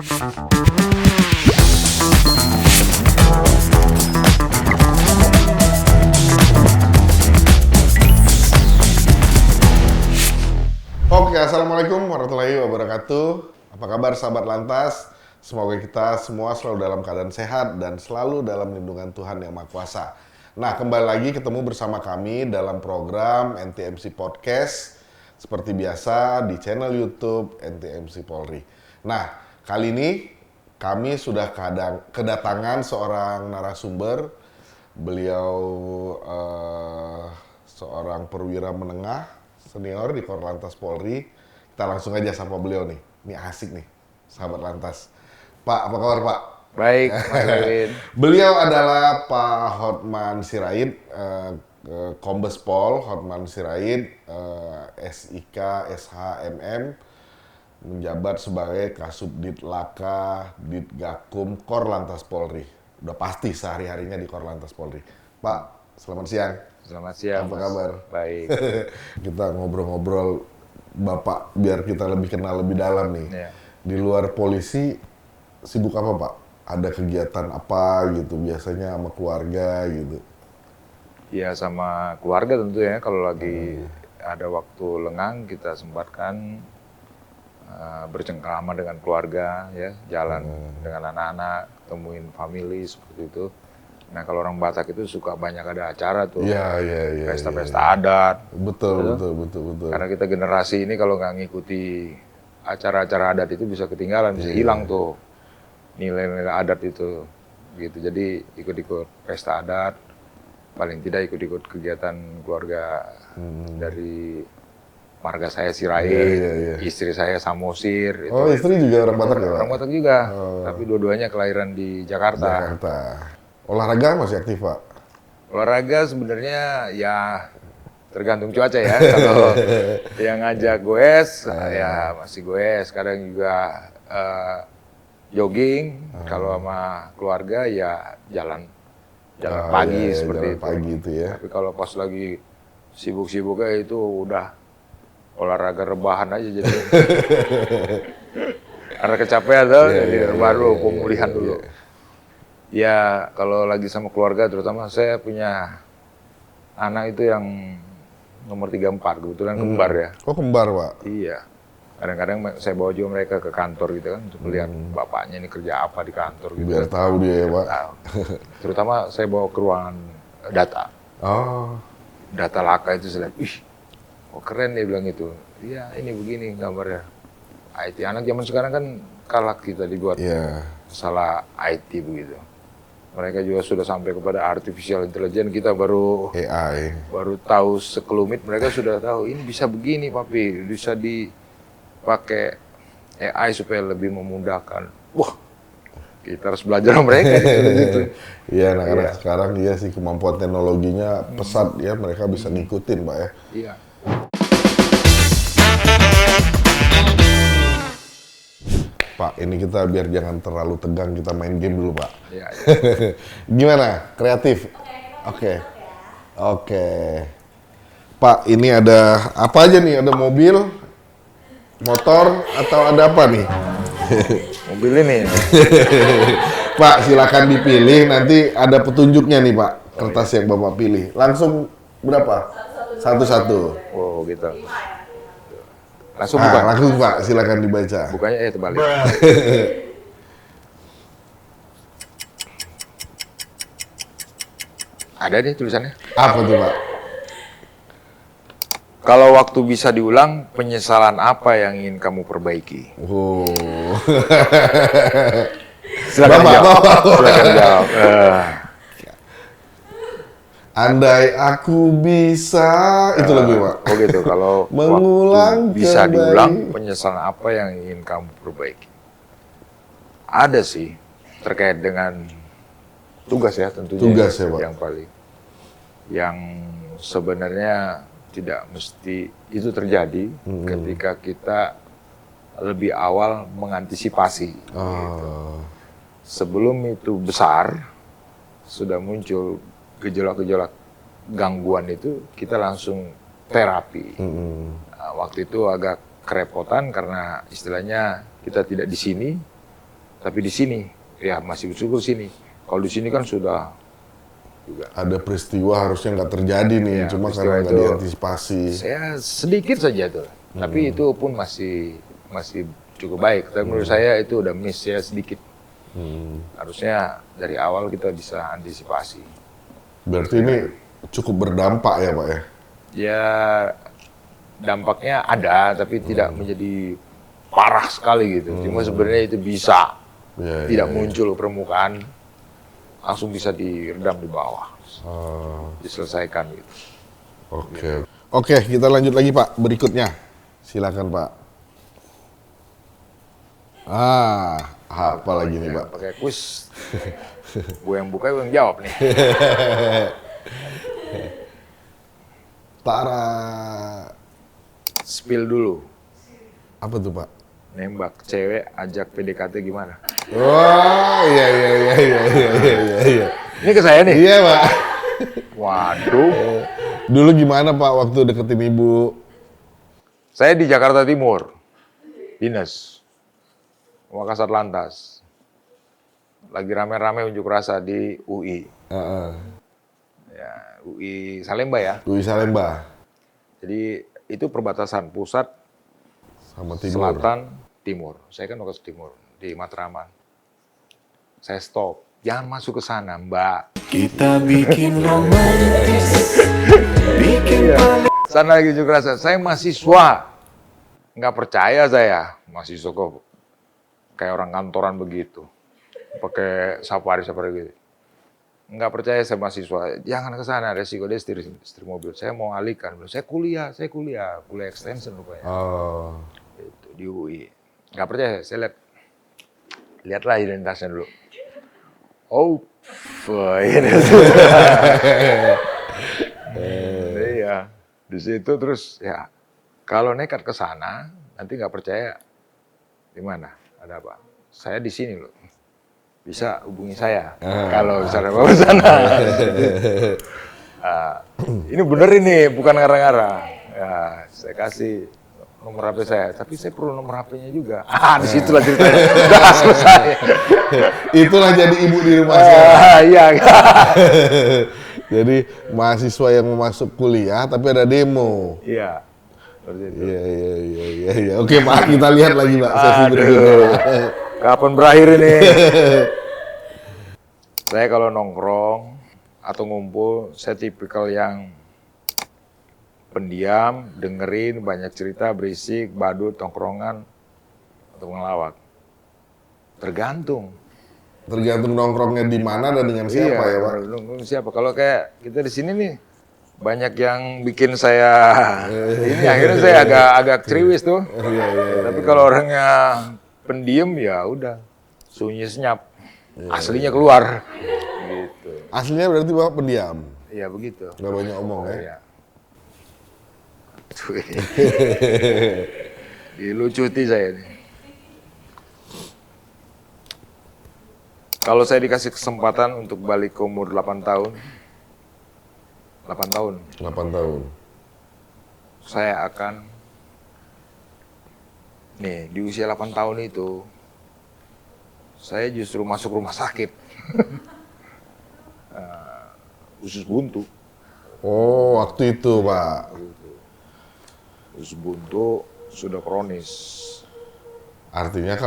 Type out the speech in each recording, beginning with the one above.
Oke, Assalamualaikum warahmatullahi wabarakatuh. Apa kabar sahabat Lantas? Semoga kita semua selalu dalam keadaan sehat dan selalu dalam lindungan Tuhan Yang Maha Kuasa. Nah, kembali lagi ketemu bersama kami dalam program NTMC Podcast. Seperti biasa di channel YouTube NTMC Polri. Nah, kali ini kami sudah kedatangan seorang narasumber. Beliau seorang perwira menengah senior di Korlantas Polri. Kita langsung aja sapa beliau nih. Ini asik nih, sahabat Lantas. Pak, apa kabar Pak? Baik, Mas Erwin. Beliau adalah Pak Hotman Sirait, Kombes Pol Hotman Sirait, SIK, SHMM, menjabat sebagai Kasubdit Laka, Ditgakum Korlantas Polri. Udah pasti sehari-harinya di Korlantas Polri. Pak, selamat siang. Selamat siang, Apa Mas. kabar? Baik. Kita ngobrol-ngobrol Bapak biar kita lebih kenal lebih dalam nih. Ya. Di luar polisi sibuk apa Pak? Ada kegiatan apa gitu biasanya sama keluarga gitu? Ya sama keluarga tentu ya. Kalau lagi ada waktu lengang kita sempatkan bercengkrama dengan keluarga, ya, jalan dengan anak-anak, temuin family seperti itu. Nah kalau orang Batak itu suka banyak ada acara tuh, Iya. pesta-pesta adat. Betul. Karena kita generasi ini kalau nggak ngikuti acara-acara adat itu bisa ketinggalan, bisa hilang tuh nilai-nilai adat itu, gitu. Jadi ikut-ikut pesta adat, paling tidak ikut-ikut kegiatan keluarga dari marga saya Sirait, istri saya Samosir. Oh, istri juga orang Batak ya Pak? Orang Batak juga, tapi dua-duanya kelahiran di Jakarta. Olahraga masih aktif Pak? Olahraga sebenarnya ya tergantung cuaca ya. Kalau yang ngajak goes, ya masih goes. Kadang juga jogging. Kalau sama keluarga ya jalan pagi seperti jalan itu. Pagi itu ya. Tapi kalau pas lagi sibuk-sibuknya itu udah olahraga rebahan aja jadi. Karena kecapean tuh, jadi baru pemulihan dulu. Ya kalau lagi sama keluarga, terutama saya punya anak itu yang nomor 34, kebetulan kembar ya. Oh kembar Pak? Iya. Kadang-kadang saya bawa juga mereka ke kantor gitu kan, untuk melihat bapaknya ini kerja apa di kantor gitu. Biar tahu dia ya Pak? Tahu. Terutama saya bawa ke ruangan data. Oh. Data laka itu saya lihat, ih, kok keren dia bilang itu. Iya ini begini gambarnya. IT, anak zaman sekarang kan kalah kita dibuat masalah IT begitu. Mereka juga sudah sampai kepada artificial intelligence, kita baru AI. Baru tahu sekelumit, mereka sudah tahu ini bisa begini papi, bisa dipakai AI supaya lebih memudahkan. Wah, kita harus belajar sama mereka gitu. Iya, anak-anak sekarang dia sih kemampuan teknologinya pesat ya, mereka bisa ngikutin Pak ya. Iya. Pak, ini kita biar jangan terlalu tegang, kita main game dulu Pak. Iya. Gimana? Kreatif? Oke. Pak, ini ada apa aja nih? Ada mobil, motor, atau ada apa nih? Mobil ini. Pak, silakan dipilih. Nanti ada petunjuknya nih Pak. Kertas yang Bapak pilih. Langsung berapa? Satu-satu. Oh gitu. Langsung buka. Langsung Pak, silakan dibaca. Bukanya terbalik. Ada nih tulisannya. Apa tuh Pak? Kalau waktu bisa diulang, penyesalan apa yang ingin kamu perbaiki? Oh. Silakan jawab. Silakan jawab. Andai aku bisa, itu lebih Pak. Oh gitu, kalau mengulang waktu bisa kembali. diulang, penyesalan apa yang ingin kamu perbaiki? Ada sih, terkait dengan tugas ya tentunya. Tugas ya Pak. Yang paling, yang sebenarnya tidak mesti itu terjadi ketika kita lebih awal mengantisipasi. Gitu. Sebelum itu besar, sudah muncul gejolak-gejolak gangguan itu, kita langsung terapi. Nah, waktu itu agak kerepotan karena istilahnya kita tidak di sini, Tapi di sini, ya masih bersyukur sini. Kalau di sini kan sudah juga. Ada peristiwa harusnya nggak terjadi nih, Ya, cuma peristiwa karena nggak itu diantisipasi. saya sedikit saja tuh, tapi itu pun masih cukup baik. Tapi menurut saya itu udah miss ya sedikit. Harusnya dari awal kita bisa antisipasi. Berarti ini cukup berdampak ya Pak ya? Ya dampaknya ada, tapi tidak menjadi parah sekali gitu. Cuma sebenarnya itu bisa Ya, tidak muncul permukaan, langsung bisa diredam di bawah, diselesaikan gitu. Oke. Oke, kita lanjut lagi Pak, berikutnya. Silakan Pak. Apa lagi nih Pak? Pakai kuis, gue yang buka, gue yang jawab nih. Tara. Spill dulu, Apa tuh Pak? nembak cewek, ajak PDKT gimana? Wah, iya. Ini ke saya nih? Iya Pak. Waduh. Dulu gimana Pak waktu deketin Ibu? Saya di Jakarta Timur, dinas, Makassar Lantas. Lagi rame-rame unjuk rasa di UI. Ya, UI Salemba ya. UI Salemba. Jadi itu perbatasan pusat, Sama Timur. selatan, timur. Saya kan Makassar Timur, di Matraman. Saya stop. Jangan masuk ke sana, Mbak. Kita bikin romantis, bikin Sana lagi unjuk rasa. Saya mahasiswa. Nggak percaya saya. Mahasiswa kok kayak orang kantoran begitu. Pakai safari gitu. Nggak percaya saya mahasiswa. Jangan ke sana, resiko dia setir mobil. Saya mau alihkan. Saya kuliah extension rupanya. Oh. Itu, di UI. Nggak percaya, saya lihatlah identitasnya dulu. Oh, ini iya. Di situ terus ya, kalau nekat ke sana, nanti nggak percaya di mana, ada apa? Saya di sini loh. Bisa hubungi saya kalau misalnya mau ke sana. Ini bener ini, bukan ngarang-ngarang. Ya, saya kasih nomor HP saya, tapi saya perlu nomor HP-nya juga. Di situlah ceritanya. Udah selesai. Itulah jadi ibu di rumah saya. Iya. Jadi mahasiswa yang mau masuk kuliah tapi ada demo. Iya. Seperti itu. Iya. Oke Pak, kita lihat lagi Pak sesi berikutnya. Kapan berakhir ini? Saya kalau nongkrong atau ngumpul, saya tipikal yang pendiam, dengerin, banyak cerita, berisik, badut, tongkrongan, atau ngelawak. Tergantung. Tergantung nongkrongnya di mana dan dengan siapa ya Pak. Nongkrong siapa? Kalau kayak kita di sini nih, banyak yang bikin saya ini akhirnya saya agak ceriwis tuh. Tapi kalau orangnya pendiam ya udah sunyi senyap, aslinya keluar. Gitu. Aslinya berarti Bapak pendiam. Iya begitu. Nggak banyak omong ya. Iya. Dilucuti saya nih. Kalau saya dikasih kesempatan untuk balik ke umur 8 tahun, 8 tahun, 8 tahun. saya akan, nih di usia 8 tahun itu, saya justru masuk rumah sakit. Usus buntu. Oh, waktu itu Pak. Usus buntu sudah kronis. Artinya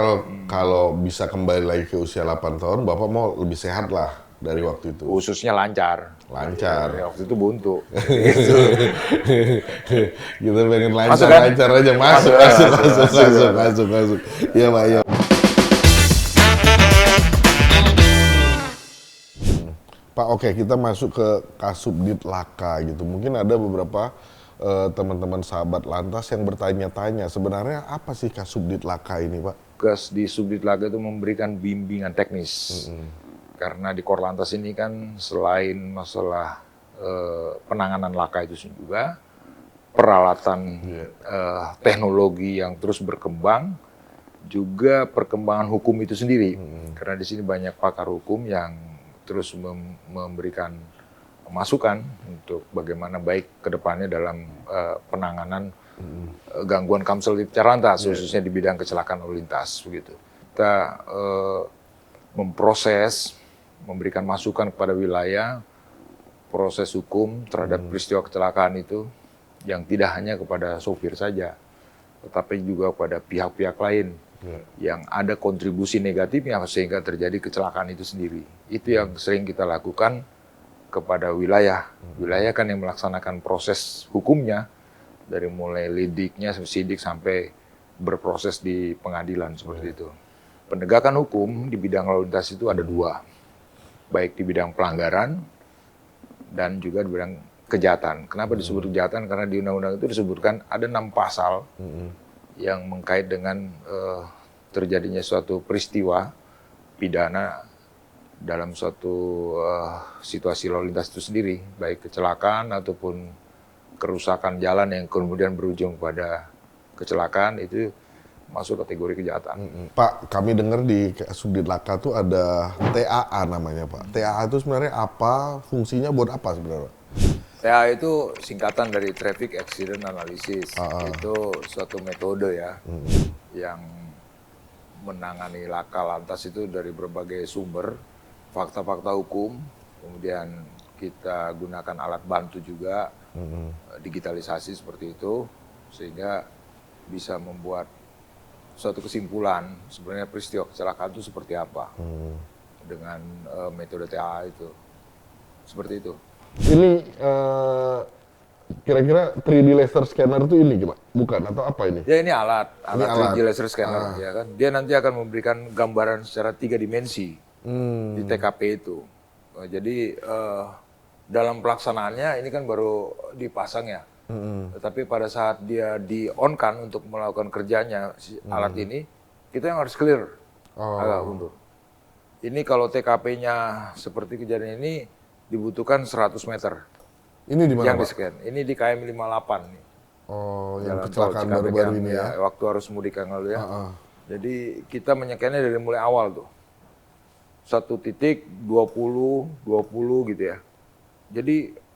kalau bisa kembali lagi ke usia 8 tahun, Bapak mau lebih sehat lah dari waktu itu. Ususnya lancar. Lancar. Ya, waktu itu buntu. Kita pengen Masuk kan? lancar aja. Masuk. Iya Pak, iya. Pak, oke, kita masuk ke Kasubdit Laka gitu. Mungkin ada beberapa teman-teman sahabat lantas yang bertanya-tanya, sebenarnya apa sih Kasubdit Laka ini, Pak? Tugas di Subdit Laka itu memberikan bimbingan teknis. Karena di Korlantas ini kan selain masalah penanganan laka itu juga, peralatan teknologi yang terus berkembang, juga perkembangan hukum itu sendiri. Karena di sini banyak pakar hukum yang terus memberikan masukan untuk bagaimana baik ke depannya dalam penanganan gangguan kamsel di lantas, khususnya di bidang kecelakaan lalu lintas begitu. kita memproses, memberikan masukan kepada wilayah, proses hukum terhadap peristiwa kecelakaan itu, yang tidak hanya kepada sopir saja, tetapi juga kepada pihak-pihak lain yang ada kontribusi negatifnya sehingga terjadi kecelakaan itu sendiri. Itu yang sering kita lakukan kepada wilayah. Wilayah kan yang melaksanakan proses hukumnya, dari mulai lidiknya, sidik sampai berproses di pengadilan seperti itu. Penegakan hukum di bidang lalu lintas itu ada dua, baik di bidang pelanggaran dan juga di bidang kejahatan. Kenapa disebut kejahatan? Karena di undang-undang itu disebutkan ada 6 pasal yang mengkait dengan terjadinya suatu peristiwa pidana dalam suatu situasi lalu lintas itu sendiri, baik kecelakaan ataupun kerusakan jalan yang kemudian berujung pada kecelakaan, itu masuk kategori kejahatan. Pak, kami dengar di Subdit Laka tuh ada TAA namanya, Pak. TAA itu sebenarnya apa? Fungsinya buat apa sebenarnya? TAA itu singkatan dari Traffic Accident Analysis. Itu suatu metode ya, yang menangani laka lantas itu dari berbagai sumber, fakta-fakta hukum, kemudian kita gunakan alat bantu juga, digitalisasi seperti itu, sehingga bisa membuat suatu kesimpulan sebenarnya peristiwa kecelakaan itu seperti apa dengan metode TAA itu, seperti itu. Ini kira-kira 3D laser scanner itu ini Pak? Bukan atau apa ini? Ya ini alat Ini alat. 3D laser scanner, ya kan. Dia nanti akan memberikan gambaran secara 3 dimensi di TKP itu. Jadi dalam pelaksanaannya ini kan baru dipasang ya. Tetapi pada saat dia di-on-kan untuk melakukan kerjanya alat ini, kita yang harus clear agak mundur. Ini kalau TKP-nya seperti kejadian ini dibutuhkan 100 meter. Ini di mana, Yang Pak? di-scan. Ini di KM 58 nih. Oh, yang Jalan tol kecelakaan Cikampek baru-baru yang, ini ya. Waktu harus mudik yang lalu ya. Jadi kita menyekannya dari mulai awal tuh. 1 titik, 20 gitu ya. Jadi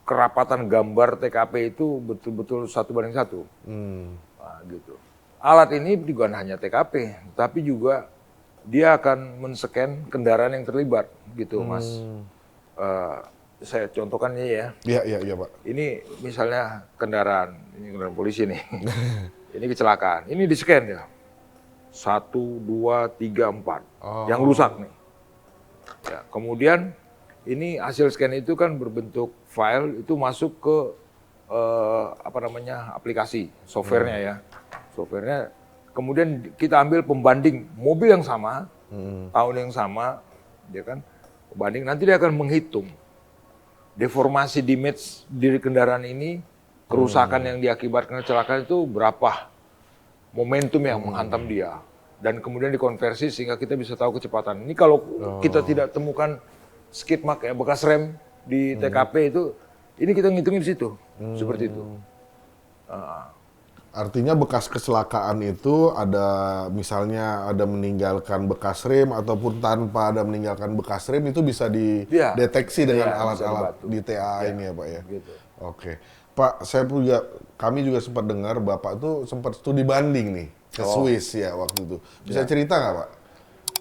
kerapatan gambar TKP itu betul-betul 1:1. Nah, gitu. Alat ini bukan hanya TKP, tapi juga dia akan men-scan kendaraan yang terlibat gitu, Mas. Saya contohkan ini ya. Iya, Pak. Ini misalnya kendaraan polisi nih. Ini kecelakaan. Ini di-scan ya. 1, 2, 3, 4. Yang rusak nih. Ya, kemudian ini hasil scan itu kan berbentuk file, itu masuk ke aplikasi, softwarenya ya. Softwarenya. Kemudian kita ambil pembanding mobil yang sama, tahun yang sama, dia kan pembanding. Nanti dia akan menghitung deformasi damage diri kendaraan ini, kerusakan yang diakibatkan kecelakaan itu berapa momentum yang menghantam dia, dan kemudian dikonversi sehingga kita bisa tahu kecepatan. Ini kalau kita tidak temukan skid mark ya, bekas rem di TKP itu, ini kita ngitungin di situ, seperti itu. Artinya bekas kecelakaan itu ada misalnya ada meninggalkan bekas rem ataupun tanpa ada meninggalkan bekas rem itu bisa dideteksi dengan alat-alat di TA ini ya Pak ya. Gitu. Oke. Pak, kami juga sempat dengar Bapak tuh sempat studi banding nih ke Swiss ya waktu itu. Bisa cerita nggak Pak?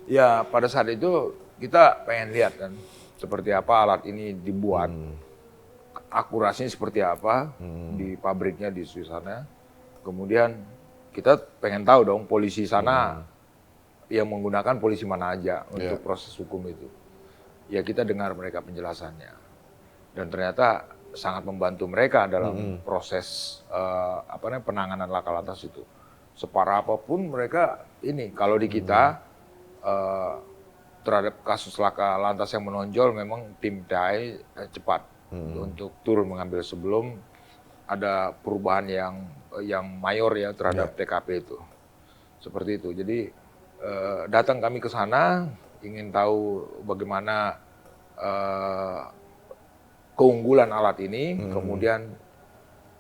Ya pada saat itu kita pengen lihat kan seperti apa alat ini dibuat, akurasinya seperti apa di pabriknya di Swiss sana. Kemudian kita pengen tahu dong polisi sana yang menggunakan polisi mana aja untuk proses hukum itu. Ya kita dengar mereka penjelasannya. Dan ternyata sangat membantu mereka dalam proses penanganan laka lantas itu. Separah apapun mereka ini, kalau di kita terhadap kasus laka lantas yang menonjol memang tim TAI cepat untuk turun mengambil sebelum ada perubahan yang mayor ya terhadap TKP itu. Seperti itu. Jadi datang kami ke sana ingin tahu bagaimana keunggulan alat ini, kemudian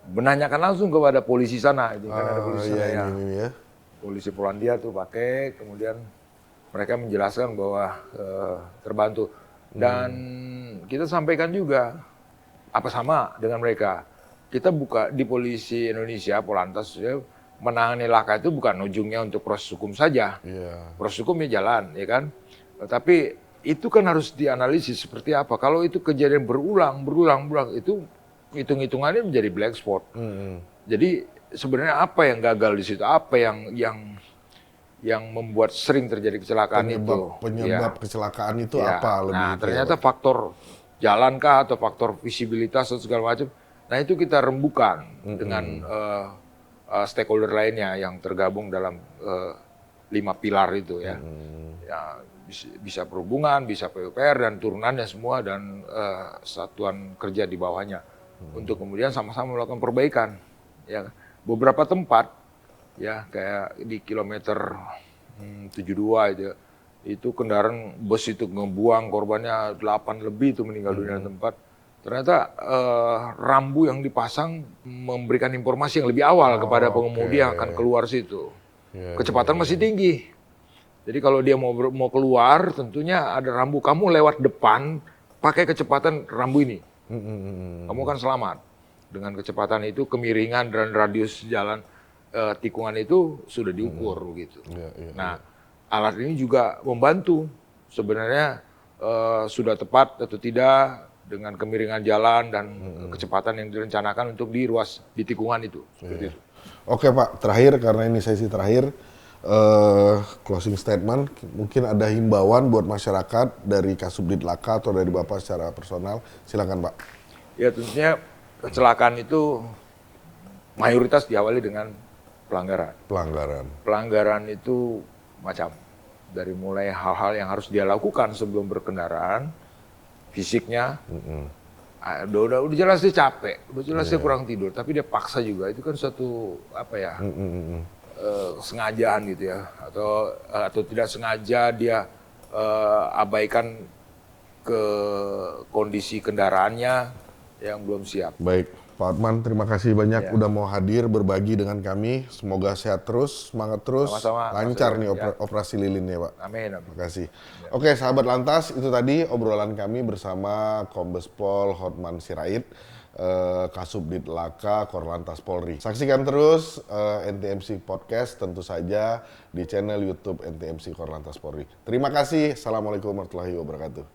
menanyakan langsung kepada polisi sana. Itu kan ada polisi sana ya. Polisi Polandia tuh pakai, kemudian mereka menjelaskan bahwa terbantu. Dan kita sampaikan juga apa sama dengan mereka. Kita buka di polisi Indonesia, Polantas, ya, menangani laka itu bukan ujungnya untuk proses hukum saja. Iya. Proses hukumnya jalan, ya kan? Tapi itu kan harus dianalisis seperti apa. Kalau itu kejadian berulang, itu hitung-hitungannya menjadi black spot. Jadi sebenarnya apa yang gagal di situ? Apa yang membuat sering terjadi kecelakaan Penyebab Ya. kecelakaan itu Ya. apa lebih? Nah, itu ya, ternyata Pak? faktor jalankah atau faktor visibilitas atau segala macam. Nah, itu kita rembukan dengan stakeholder lainnya yang tergabung dalam 5 pilar itu ya. Ya, bisa perhubungan, bisa PUPR dan turunannya semua dan satuan kerja di bawahnya untuk kemudian sama-sama melakukan perbaikan. Ya, beberapa tempat ya kayak di kilometer 72 itu kendaraan bus itu ngebuang korbannya 8 lebih itu meninggal dunia di tempat. Ternyata rambu yang dipasang memberikan informasi yang lebih awal kepada pengemudi yang akan keluar situ. Kecepatan masih tinggi. Jadi kalau dia mau keluar, tentunya ada rambu. Kamu lewat depan, pakai kecepatan rambu ini. Kamu kan selamat. Dengan kecepatan itu, kemiringan dan radius jalan tikungan itu sudah diukur gitu. Nah, alat ini juga membantu. Sebenarnya sudah tepat atau tidak dengan kemiringan jalan dan kecepatan yang direncanakan untuk di ruas di tikungan itu. Seperti itu. Oke Pak, terakhir karena ini sesi terakhir, closing statement, mungkin ada himbauan buat masyarakat dari Kasubdit Laka atau dari Bapak secara personal, silakan Pak. Ya tentunya kecelakaan itu mayoritas diawali dengan pelanggaran. Pelanggaran itu macam dari mulai hal-hal yang harus dia lakukan sebelum berkendaraan, fisiknya, udah jelas dia capek, udah jelas dia kurang tidur, tapi dia paksa juga, itu kan suatu apa ya, sengajaan gitu ya, atau tidak sengaja dia abaikan ke kondisi kendaraannya yang belum siap. Baik, Pak Hotman, terima kasih banyak udah mau hadir berbagi dengan kami. Semoga sehat terus, semangat terus, Sama-sama, lancar nih ya. operasi lilinnya Pak. Amin. Terima kasih. Oke, sahabat Lantas, itu tadi obrolan kami bersama Kombes Pol Hotman Sirait, Kasubdit Laka Korlantas Polri. Saksikan terus NTMC Podcast tentu saja di channel YouTube NTMC Korlantas Polri. Terima kasih. Assalamualaikum warahmatullahi wabarakatuh.